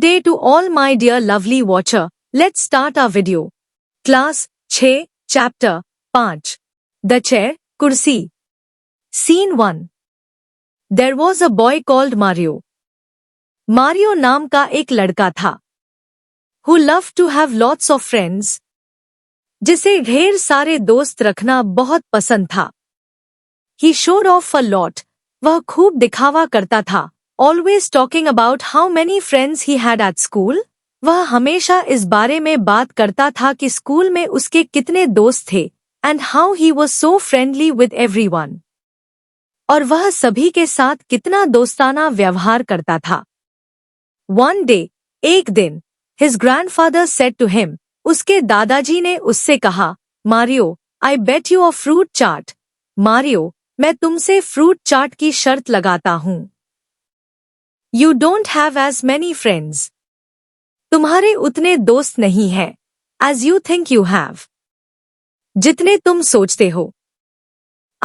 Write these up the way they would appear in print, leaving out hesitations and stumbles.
day to all my dear lovely watcher. Let's start our video. Class 6, Chapter 5. The Chair, Kursi. Scene 1. There was a boy called Mario. Mario नाम का एक लड़का था. Who loved to have lots of friends. जिसे ढेर सारे दोस्त रखना बहुत पसंद था. He showed off a lot. वह खूब दिखावा करता था. Always talking about how many friends he had at school. वह हमेशा इस बारे में बात करता था कि स्कूल में उसके कितने दोस्त थे. And how he was so friendly with everyone. और वह सभी के साथ कितना दोस्ताना व्यवहार करता था. One day, एक दिन, his grandfather said to him, उसके दादाजी ने उससे कहा, Mario, I bet you a fruit chaat. Mario, मैं तुमसे फ्रूट चाट की शर्त लगाता हूँ. You don't have as many friends. तुम्हारे उतने दोस्त नहीं हैं. As you think you have. जितने तुम सोचते हो.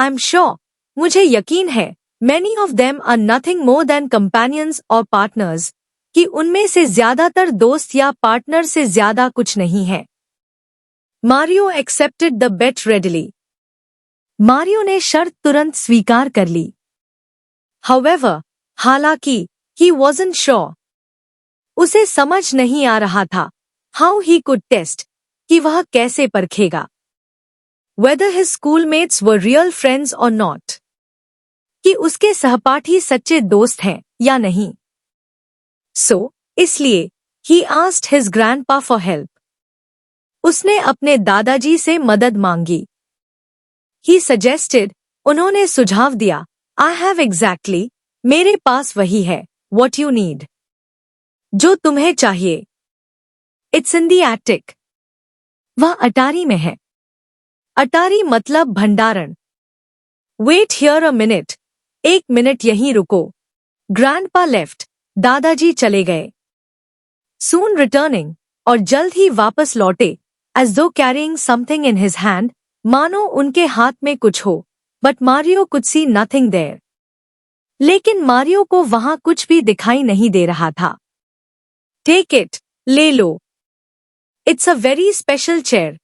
I'm sure. मुझे यकीन है. Many of them are nothing more than companions or partners. कि उनमें से ज्यादातर दोस्त या पार्टनर से ज्यादा कुछ नहीं है. Mario accepted the bet readily. Mario ने शर्त तुरंत स्वीकार कर ली. However, हालांकि, he wasn't sure. उसे समझ नहीं आ रहा था. How he could test. कि वह कैसे परखेगा. Whether his schoolmates were real friends or not. कि उसके सहपाठी सच्चे दोस्त हैं या नहीं. So, इसलिए, he asked his grandpa for help. उसने अपने दादाजी से मदद मांगी. He suggested, उन्होंने सुझाव दिया, I have exactly, मेरे पास वही है, what you need. जो तुम्हें चाहिए. It's in the attic. वह अटारी में है. अटारी मतलब भंडारण. Wait here a minute. एक मिनट यहीं रुको. Grandpa left. दादाजी चले गए. Soon returning, और जल्द ही वापस लौटे, as though carrying something in his hand, मानो उनके हाथ में कुछ हो. But Mario could see nothing there. लेकिन मारियो को वहां कुछ भी दिखाई नहीं दे रहा था. Take it, ले लो. It's a very special chair.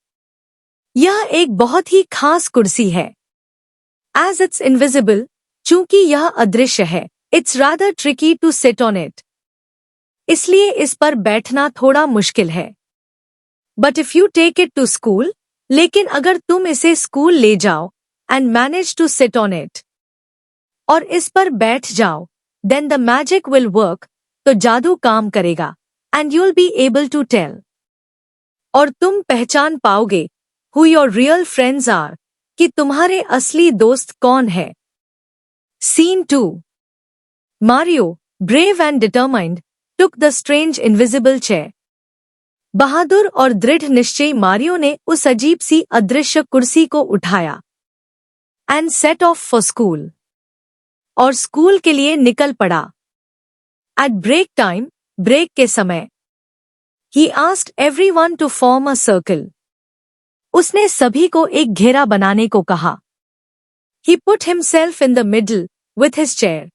यह एक बहुत ही खास कुर्सी है. As it's invisible, चूंकि यह अदृश्य है, it's rather tricky to sit on it. इसलिए इस पर बैठना थोड़ा मुश्किल है. But if you take it to school, लेकिन अगर तुम इसे स्कूल ले जाओ, and manage to sit on it, और इस पर बैठ जाओ, then the magic will work, तो जादू काम करेगा, and you'll be able to tell. और तुम पहचान पाओगे, who your real friends are, कि तुम्हारे असली दोस्त कौन है. Scene 2. Mario, brave and determined, took the strange invisible chair. बहादुर और दृढ़ निश्चयी मारियो ने उस अजीब सी अदृश्य कुर्सी को उठाया. And set off for school. और स्कूल के लिए निकल पड़ा. At break time, ब्रेक के समय. He asked everyone to form a circle. उसने सभी को एक घेरा बनाने को कहा. He put himself in the middle, with his chair.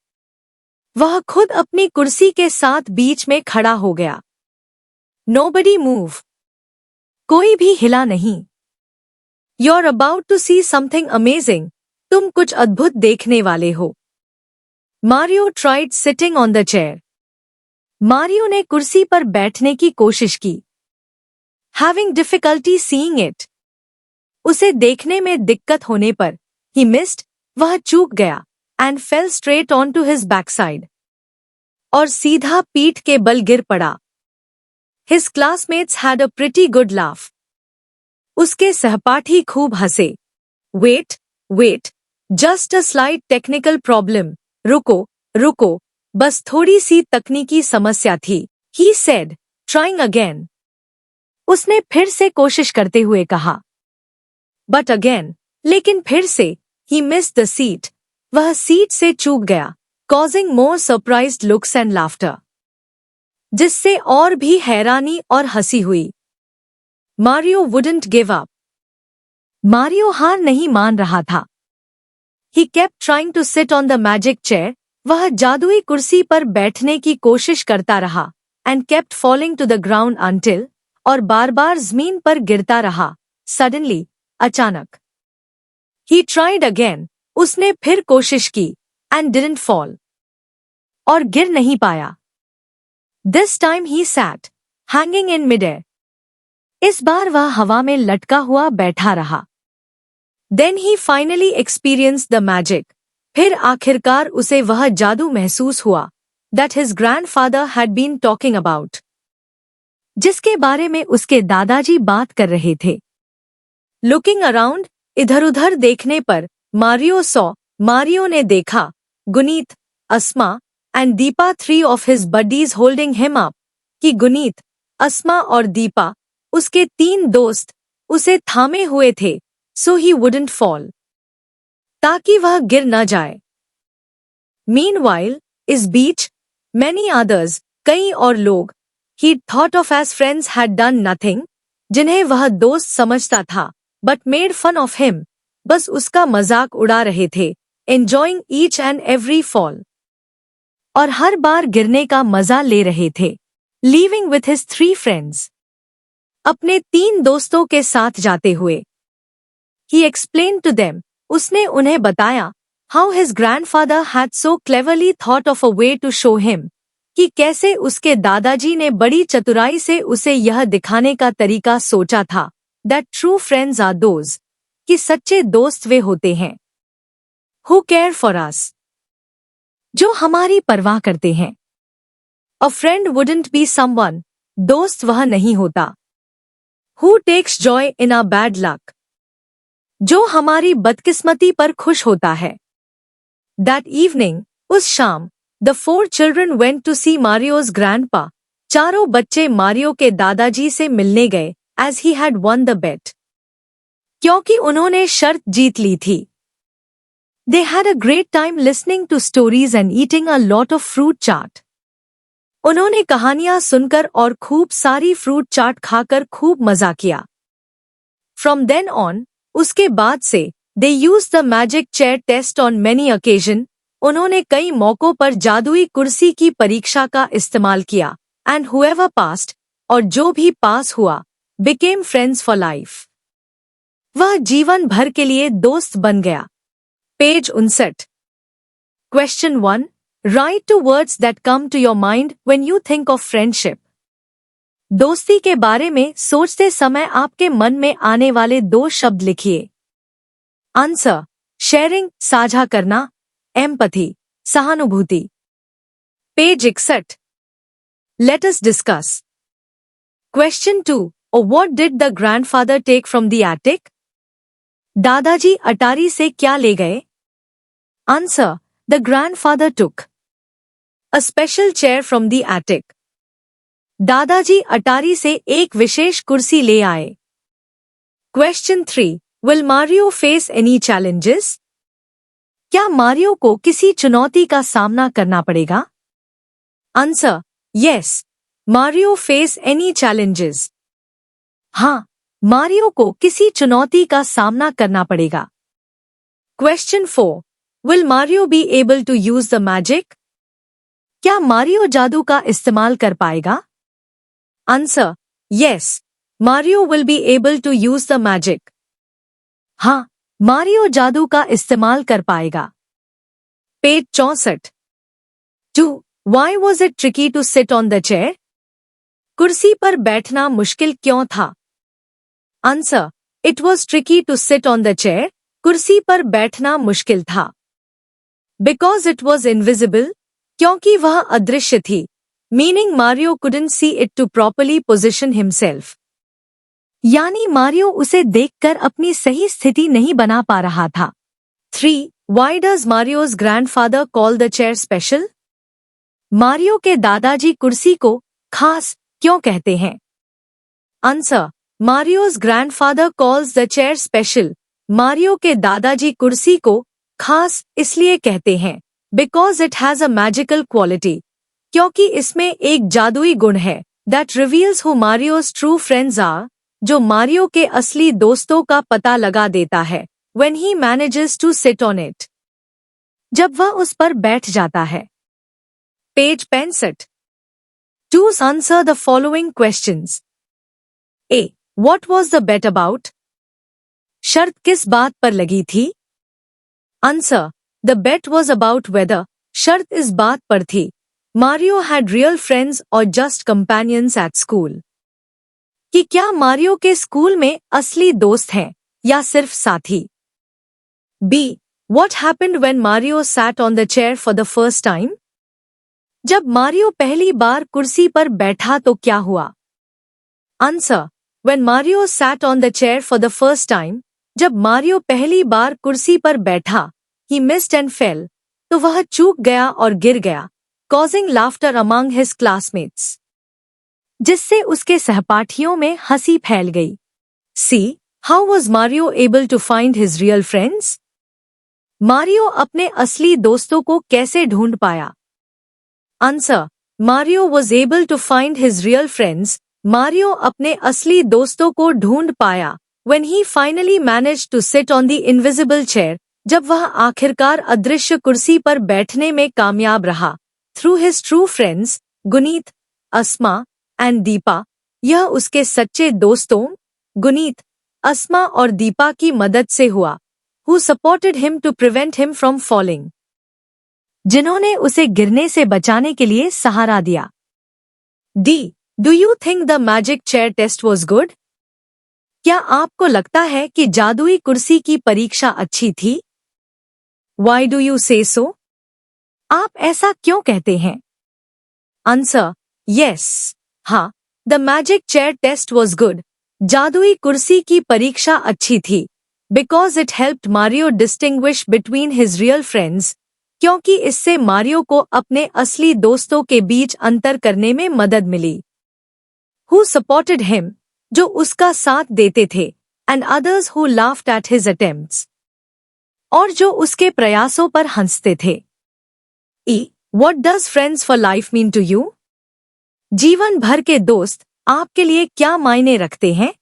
वह खुद अपनी कुर्सी के साथ बीच में खड़ा हो गया. Nobody move. कोई भी हिला नहीं. You're about to see something amazing. तुम कुछ अद्भुत देखने वाले हो. Mario tried sitting on the chair. Mario ने कुर्सी पर बैठने की कोशिश की. Having difficulty seeing it. उसे देखने में दिक्कत होने पर, he missed, वह चूक गया, and fell straight onto his backside. और सीधा पीठ के बल गिर पड़ा. His classmates had a pretty good laugh. उसके सहपाठी खूब हंसे. Wait, just a slight technical problem. रुको, बस थोड़ी सी तकनीकी समस्या थी. He said, trying again. उसने फिर से कोशिश करते हुए कहा. But again, लेकिन फिर से, he missed the seat. वह सीट से चूक गया, causing more surprised looks and laughter. जिससे और भी हैरानी और हंसी हुई. Mario wouldn't give up. Mario हार नहीं मान रहा था. He kept trying to sit on the magic chair. वह जादुई कुर्सी पर बैठने की कोशिश करता रहा. and kept falling to the ground until, और बार बार जमीन पर गिरता रहा, suddenly, अचानक. He tried again, उसने फिर कोशिश की, and didn't fall. और गिर नहीं पाया. This time he sat, hanging in midair. इस बार वह हवा में लटका हुआ बैठा रहा. Then he finally experienced the magic. फिर आखिरकार उसे वह जादू महसूस हुआ, that his grandfather had been talking about. जिसके बारे में उसके दादाजी बात कर रहे थे. Looking around, इधर-उधर देखने पर, मारियो ने देखा, गुनीत, अस्मा, and Deepa, 3 of his buddies holding him up, कि गुनीत, अस्मा और दीपा, उसके 3 दोस्त, उसे थामे हुए थे, so he wouldn't fall. ताकि वह गिर न जाए. Meanwhile, इस बीच, many others, कई और लोग, he'd thought of as friends had done nothing, जिन्हें वह दोस्त समझता था, but made fun of him, बस उसका मजाक उड़ा रहे थे, enjoying each and every fall. और हर बार गिरने का मजा ले रहे थे. Leaving with his 3 friends. अपने 3 दोस्तों के साथ जाते हुए. He explained to them, उसने उन्हें बताया, how his grandfather had so cleverly thought of a way to show him, कि कैसे उसके दादाजी ने बड़ी चतुराई से उसे यह दिखाने का तरीका सोचा था, that true friends are those, कि सच्चे दोस्त वे होते हैं, who care for us, जो हमारी परवाह करते हैं. A friend wouldn't be someone, दोस्त वह नहीं होता, who takes joy in our bad luck, जो हमारी बदकिस्मती पर खुश होता है. That evening, उस शाम, the 4 children went to see Mario's grandpa. 4 बच्चे मारियो के दादाजी से मिलने गए, as he had won the bet. क्योंकि उन्होंने शर्त जीत ली थी. They had a great time listening to stories and eating a lot of fruit chaat. उन्होंने कहानियां सुनकर और खूब सारी फ्रूट चाट खाकर खूब मजा किया. From then on, उसके बाद से, they used the magic chair test on many occasions. उन्होंने कई मौकों पर जादुई कुर्सी की परीक्षा का इस्तेमाल किया, and whoever passed, और जो भी पास हुआ, became friends for life. वह जीवन भर के लिए दोस्त बन गया. Page 59. Question 1. Write 2 words that come to your mind when you think of friendship. दोस्ती के बारे में सोचते समय आपके मन में आने वाले 2 शब्द लिखिए. आंसर. शेयरिंग, साझा करना. एम्पैथी, सहानुभूति. Page 61. Let us discuss. Question 2. What did the grandfather take from the attic? दादाजी अटारी से क्या ले गए? Answer. The grandfather took a special chair from the attic. दादाजी अटारी से एक विशेष कुर्सी ले आए. Question 3. Will Mario face any challenges? क्या मारियो को किसी चुनौती का सामना करना पड़ेगा? Answer. Yes. Mario face any challenges. हाँ, मारियो को किसी चुनौती का सामना करना पड़ेगा. Question 4. Will Mario be able to use the magic? क्या मारियो जादू का इस्तेमाल कर पाएगा? Answer. Yes. Mario will be able to use the magic. हाँ, मारियो जादू का इस्तेमाल कर पाएगा. Page 64. 2. Why was it tricky to sit on the chair? कुर्सी पर बैठना मुश्किल क्यों था? Answer. It was tricky to sit on the chair. कुर्सी पर बैठना मुश्किल था. Because it was invisible. क्योंकि वह अदृश्य थी. Meaning Mario couldn't see it to properly position himself. यानी मारियो उसे देखकर अपनी सही स्थिति नहीं बना पा रहा था. 3. Why does Mario's grandfather call the chair special? Mario के दादाजी कुर्सी को खास क्यों कहते हैं? Answer. Mario's grandfather calls the chair special. Mario के दादाजी कुर्सी को खास इसलिए कहते हैं, because it has a magical quality. क्योंकि इसमें एक जादुई गुण है, that reveals who Mario's true friends are, जो मारियो के असली दोस्तों का पता लगा देता है, when he manages to sit on it. जब वह उस पर बैठ जाता है. Page 65. Choose answer the following questions. A. What was the bet about? शर्त किस बात पर लगी थी? Answer. The bet was about whether. शर्त इस बात पर थी. Mario had real friends or just companions at school. कि क्या मारियो के स्कूल में असली दोस्त हैं या सिर्फ साथी? B. What happened when Mario sat on the chair for the first time? जब मारियो पहली बार कुर्सी पर बैठा तो क्या हुआ? Answer. When Mario sat on the chair for the first time, जब मारियो पहली बार कुर्सी पर बैठा, he missed and fell, तो वह चूक गया और गिर गया, causing laughter among his classmates, जिससे उसके सहपाठियों में हंसी फैल गई. C. How was Mario able to find his real friends? Mario अपने असली दोस्तों को कैसे ढूंढ पाया? Answer. Mario was able to find his real friends. Mario अपने असली दोस्तों को ढूंढ पाया when he finally managed to sit on the invisible chair, जब वह आखिरकार अदृश्य कुर्सी पर बैठने में कामयाब रहा. Through his true friends, Guneet, Asma and Deepa, यह उसके सच्चे दोस्तों, गुनीत, अस्मा और दीपा की मदद से हुआ, who supported him to prevent him from falling, जिन्होंने उसे गिरने से बचाने के लिए सहारा दिया. D. Do you think the magic chair test was good? क्या आपको लगता है कि जादुई कुर्सी की परीक्षा अच्छी थी? Why do you say so? आप ऐसा क्यों कहते हैं? Answer. Yes. हाँ, the magic chair test was good. जादुई कुर्सी की परीक्षा अच्छी थी. Because it helped Mario distinguish between his real friends. क्योंकि इससे मारियो को अपने असली दोस्तों के बीच अंतर करने में मदद मिली. Who supported him, जो उसका साथ देते थे, and others who laughed at his attempts, और जो उसके प्रयासों पर हंसते थे. E. What does friends for life mean to you? जीवन भर के दोस्त आपके लिए क्या मायने रखते हैं?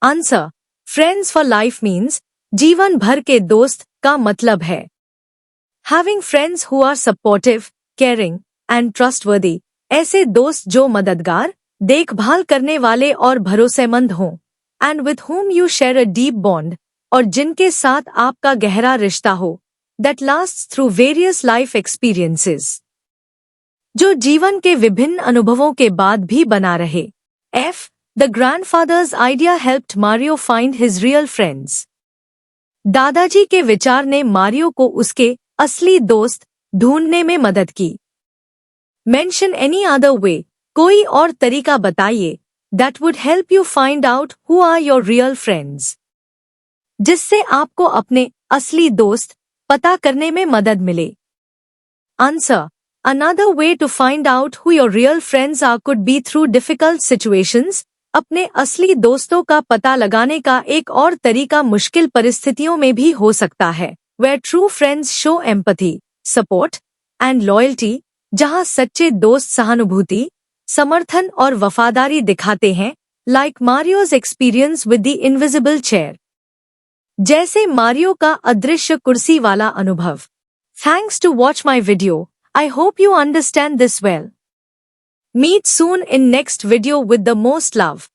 Answer. Friends for life means, जीवन भर के दोस्त का मतलब है having friends who are supportive, caring, and trustworthy. ऐसे दोस्त जो मददगार, देखभाल करने वाले और भरोसेमंद हों, and with whom you share a deep bond, और जिनके साथ आपका गहरा रिश्ता हो, that lasts through various life experiences, जो जीवन के विभिन्न अनुभवों के बाद भी बना रहे. F. The grandfather's idea helped Mario find his real friends. दादाजी के विचार ने मारियो को उसके असली दोस्त ढूंढने में मदद की. Mention any other way. कोई और तरीका बताइए that would help you find out who are your real friends, जिससे आपको अपने असली दोस्त पता करने में मदद मिले. Answer. Another way to find out who your real friends are could be through difficult situations. अपने असली दोस्तों का पता लगाने का एक और तरीका मुश्किल परिस्थितियों में भी हो सकता है, where true friends show empathy, support, and loyalty, जहां सच्चे दोस्त सहानुभूति, समर्थन और वफादारी दिखाते हैं, like Mario's experience with the invisible chair, जैसे मारियो का अदृश्य कुर्सी वाला अनुभव. Thanks to watch my video. I hope you understand this well. Meet soon in next video with the most love.